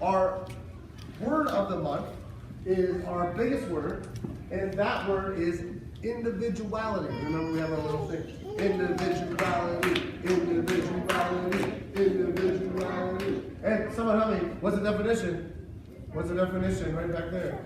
Our word of the month is our biggest word, and that word is individuality. Remember, we have our little thing. Individuality, individuality, individuality. And someone help me, what's the definition? What's the definition right back there?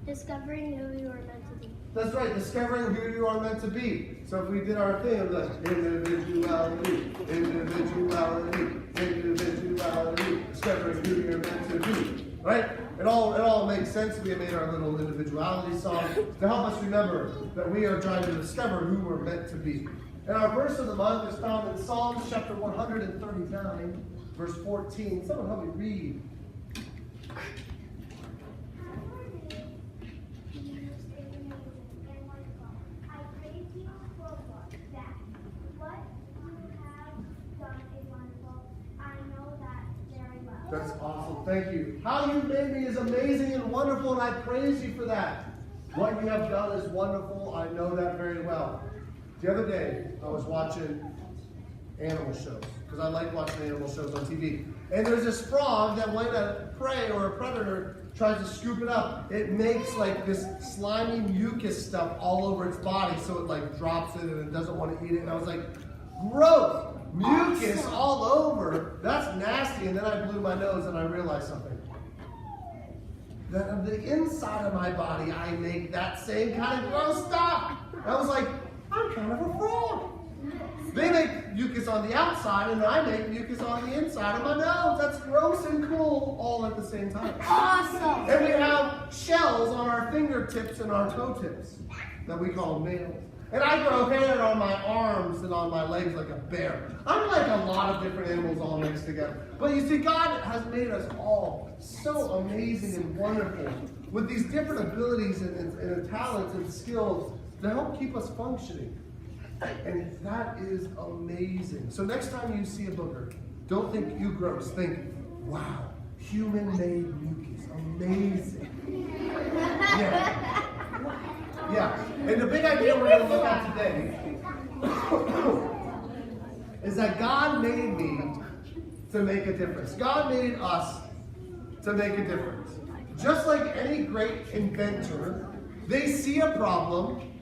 Discovering who you are meant to be. That's right, discovering who you are meant to be. So if we did our thing, it was like individuality, individuality, individuality, discovering who you're meant to be. Right? It all makes sense. We made our little individuality song to help us remember that we are trying to discover who we're meant to be. And our verse of the month is found in Psalms chapter 139, verse 14. Someone help me read. That's awesome. Thank you. How you made me is amazing and wonderful, and I praise you for that. What you have done is wonderful. I know that very well. The other day, I was watching animal shows, because I like watching animal shows on TV. And there's this frog that when a prey or a predator tries to scoop it up, it makes like this slimy mucus stuff all over its body, so it like drops it and it doesn't want to eat it. And I was like, gross! Mucus all over. That's nasty. And then I blew my nose and I realized something. That on the inside of my body, I make that same kind of gross stuff. I was like, I'm kind of a frog. They make mucus on the outside and I make mucus on the inside of my nose. That's gross and cool all at the same time. Awesome. And we have shells on our fingertips and our toe tips that we call nails. And I grow hair on my arms and on my legs like a bear. I'm like a lot of different animals all mixed together. But you see, God has made us all so amazing and wonderful with these different abilities and talents and skills to help keep us functioning. And that is amazing. So next time you see a booger, don't think you gross. Think, wow, human-made mucus. Amazing. Yeah. Yeah, and the big idea we're going to look at today is that God made me to make a difference. God made us to make a difference. Just like any great inventor, they see a problem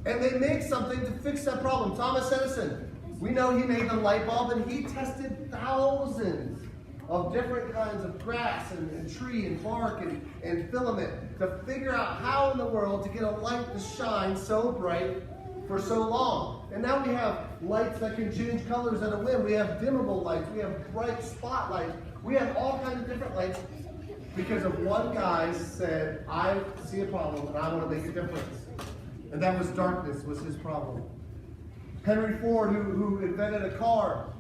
and they make something to fix that problem. Thomas Edison, we know he made the light bulb and he tested thousands of different kinds of grass and tree and bark and filament to figure out how in the world to get a light to shine so bright for so long. And now we have lights that can change colors at a whim. We have dimmable lights. We have bright spotlights. We have all kinds of different lights because of one guy said, I see a problem and I want to make a difference. And that was darkness was his problem. Henry Ford, who invented a car,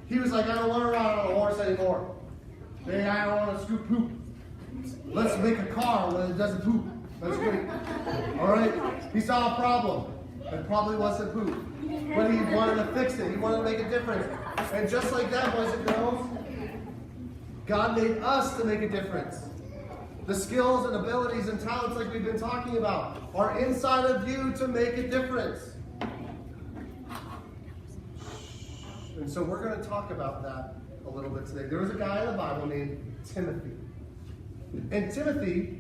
he was like, I don't want to ride on a horse anymore. Hey, I don't want to scoop poop. Let's make a car when it doesn't poop. That's great. All right? He saw a problem. It probably wasn't poop. But he wanted to fix it. He wanted to make a difference. And just like that, boys and girls, God made us to make a difference. The skills and abilities and talents like we've been talking about are inside of you to make a difference. And so we're going to talk about that a little bit today. There was a guy in the Bible named Timothy. And Timothy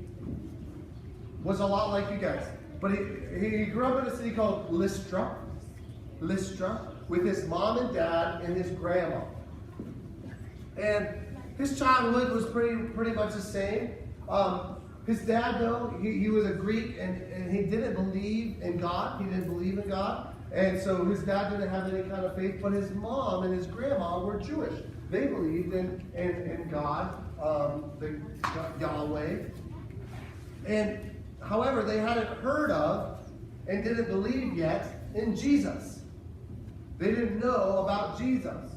was a lot like you guys. But he grew up in a city called Lystra, with his mom and dad and his grandma. And his childhood was pretty much the same. His dad, though, he was a Greek and he didn't believe in God. He didn't believe in God. And so his dad didn't have any kind of faith, but his mom and his grandma were Jewish. They believed in God, Yahweh. And however, they hadn't heard of and didn't believe yet in Jesus. They didn't know about Jesus.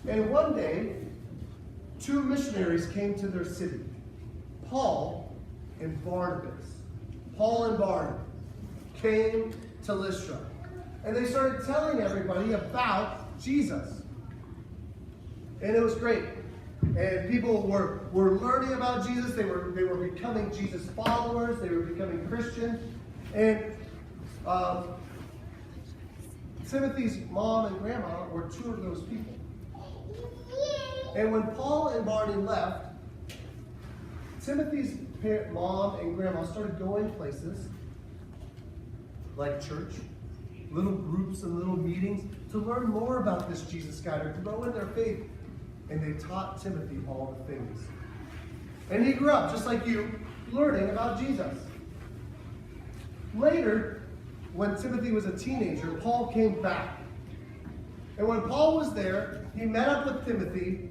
And one day, two missionaries came to their city, Paul and Barnabas. Paul and Barnabas came to Lystra. And they started telling everybody about Jesus. And it was great. And people were learning about Jesus. They were becoming Jesus followers. They were becoming Christians. And Timothy's mom and grandma were two of those people. And when Paul and Barney left, Timothy's mom and grandma started going places like church, little groups and little meetings to learn more about this Jesus guy, to grow in their faith. And they taught Timothy all the things. And he grew up, just like you, learning about Jesus. Later, when Timothy was a teenager, Paul came back. And when Paul was there, he met up with Timothy.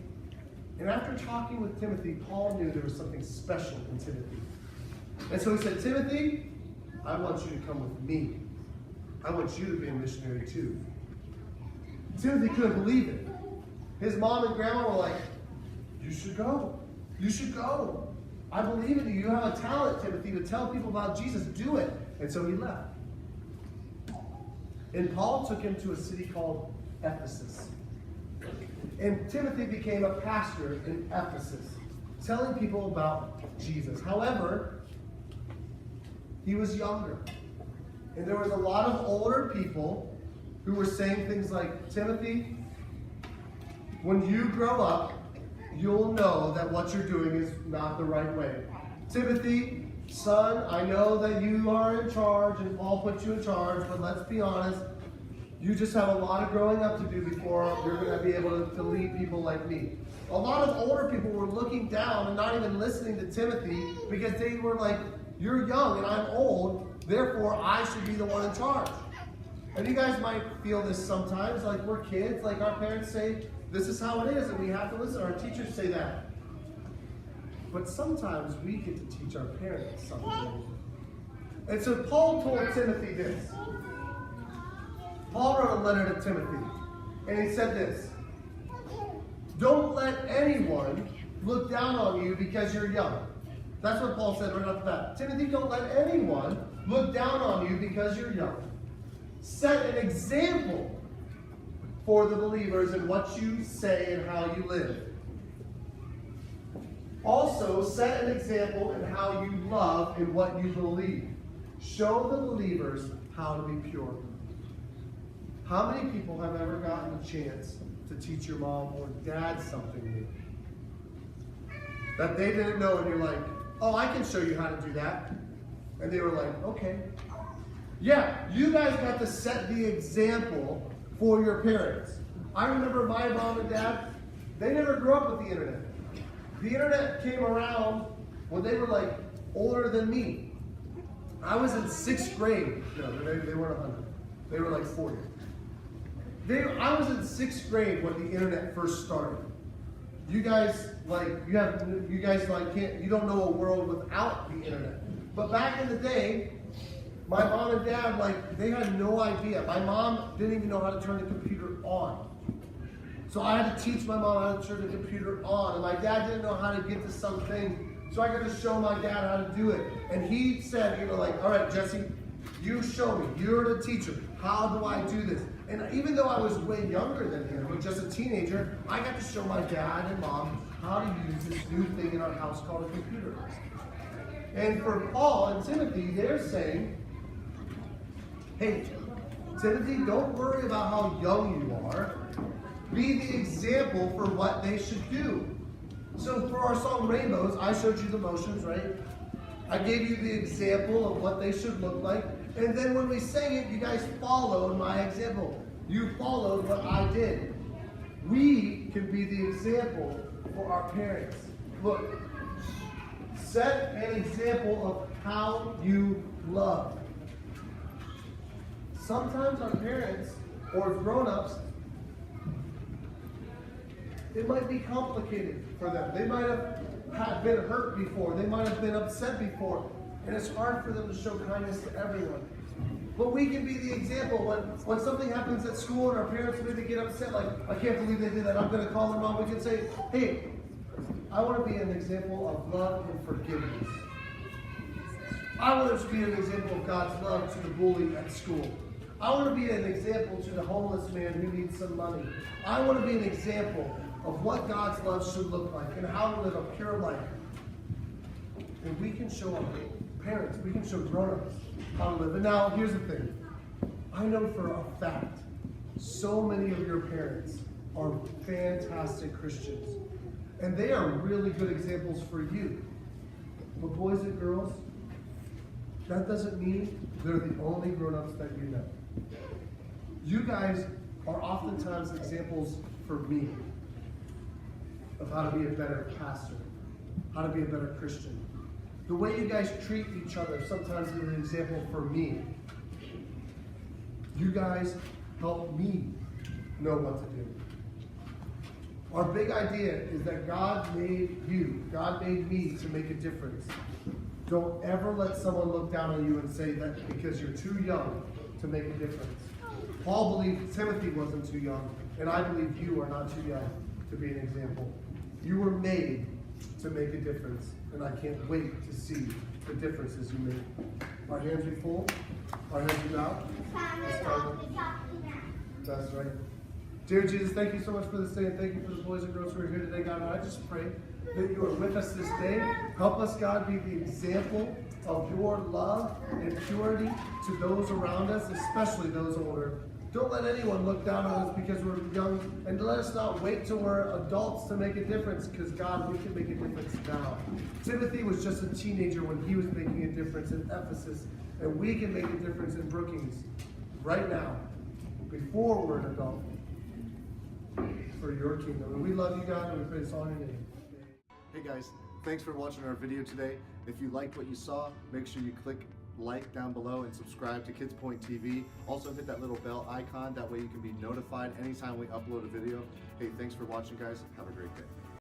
And after talking with Timothy, Paul knew there was something special in Timothy. And so he said, Timothy, I want you to come with me. I want you to be a missionary too. Timothy couldn't believe it. His mom and grandma were like, you should go. You should go. I believe in you. You have a talent, Timothy, to tell people about Jesus. Do it. And so he left. And Paul took him to a city called Ephesus. And Timothy became a pastor in Ephesus, telling people about Jesus. However, he was younger. And there was a lot of older people who were saying things like, Timothy, when you grow up, you'll know that what you're doing is not the right way. Timothy, son, I know that you are in charge and Paul put you in charge, but let's be honest, you just have a lot of growing up to do before you're going to be able to lead people like me. A lot of older people were looking down and not even listening to Timothy because they were like, you're young and I'm old, therefore I should be the one in charge. And you guys might feel this sometimes, like we're kids, like our parents say, this is how it is, and we have to listen. Our teachers say that. But sometimes we get to teach our parents something. And so Paul told Timothy this. Paul wrote a letter to Timothy, and he said this. Don't let anyone look down on you because you're young. That's what Paul said right off the bat. Timothy, don't let anyone look down on you because you're young. Set an example for the believers in what you say and how you live. Also, set an example in how you love and what you believe. Show the believers how to be pure. How many people have ever gotten a chance to teach your mom or dad something new that they didn't know, and you're like, oh, I can show you how to do that. And they were like, okay. Yeah, you guys got to set the example for your parents. I remember my mom and dad, they never grew up with the internet. The internet came around when they were like older than me. I was in 6th grade. No, they weren't 100. They were like 40. I was in 6th grade when the internet first started. You guys you don't know a world without the internet. But back in the day, my mom and dad, they had no idea. My mom didn't even know how to turn the computer on. So I had to teach my mom how to turn the computer on. And my dad didn't know how to get to something. So I got to show my dad how to do it. And he said, all right, Jesse, you show me. You're the teacher. How do I do this? And even though I was way younger than him, just a teenager, I got to show my dad and mom how to use this new thing in our house called a computer. And for Paul and Timothy, they're saying, hey, Timothy, don't worry about how young you are. Be the example for what they should do. So for our song Rainbows, I showed you the motions, right? I gave you the example of what they should look like. And then when we sang it, you guys followed my example. You followed what I did. We can be the example for our parents. Look, set an example of how you love. Sometimes our parents or grown-ups, it might be complicated for them. They might have been hurt before. They might have been upset before. And it's hard for them to show kindness to everyone. But we can be the example when something happens at school and our parents maybe get upset, like, I can't believe they did that, I'm going to call their mom. We can say, hey, I want to be an example of love and forgiveness. I want to be an example of God's love to the bully at school. I want to be an example to the homeless man who needs some money. I want to be an example of what God's love should look like and how to live a pure life. And we can show our parents, we can show grown-ups how to live. And now, here's the thing. I know for a fact, so many of your parents are fantastic Christians. And they are really good examples for you. But boys and girls, that doesn't mean they're the only grown-ups that you know. You guys are oftentimes examples for me of how to be a better pastor, how to be a better Christian. The way you guys treat each other sometimes is an example for me. You guys help me know what to do. Our big idea is that God made you, God made me to make a difference. Don't ever let someone look down on you and say that because you're too young to make a difference. Paul believed Timothy wasn't too young, and I believe you are not too young to be an example. You were made to make a difference, and I can't wait to see the differences you make. Our hands be full, our heads be bowed. That's right. Dear Jesus, thank you so much for this day, and thank you for the boys and girls who are here today, God. And I just pray that you are with us this day. Help us, God, be the example of your love and purity to those around us, especially those older. Don't let anyone look down on us because we're young, and let us not wait till we're adults to make a difference, because God, we can make a difference now. Timothy was just a teenager when he was making a difference in Ephesus, and we can make a difference in Brookings right now, before we're an adult, for your kingdom. And we love you, God, and we pray this all in your name. Hey guys, thanks for watching our video today. If you liked what you saw, make sure you click like down below and subscribe to KidsPoint TV. Also hit that little bell icon, that way you can be notified anytime we upload a video. Hey, thanks for watching, guys. Have a great day.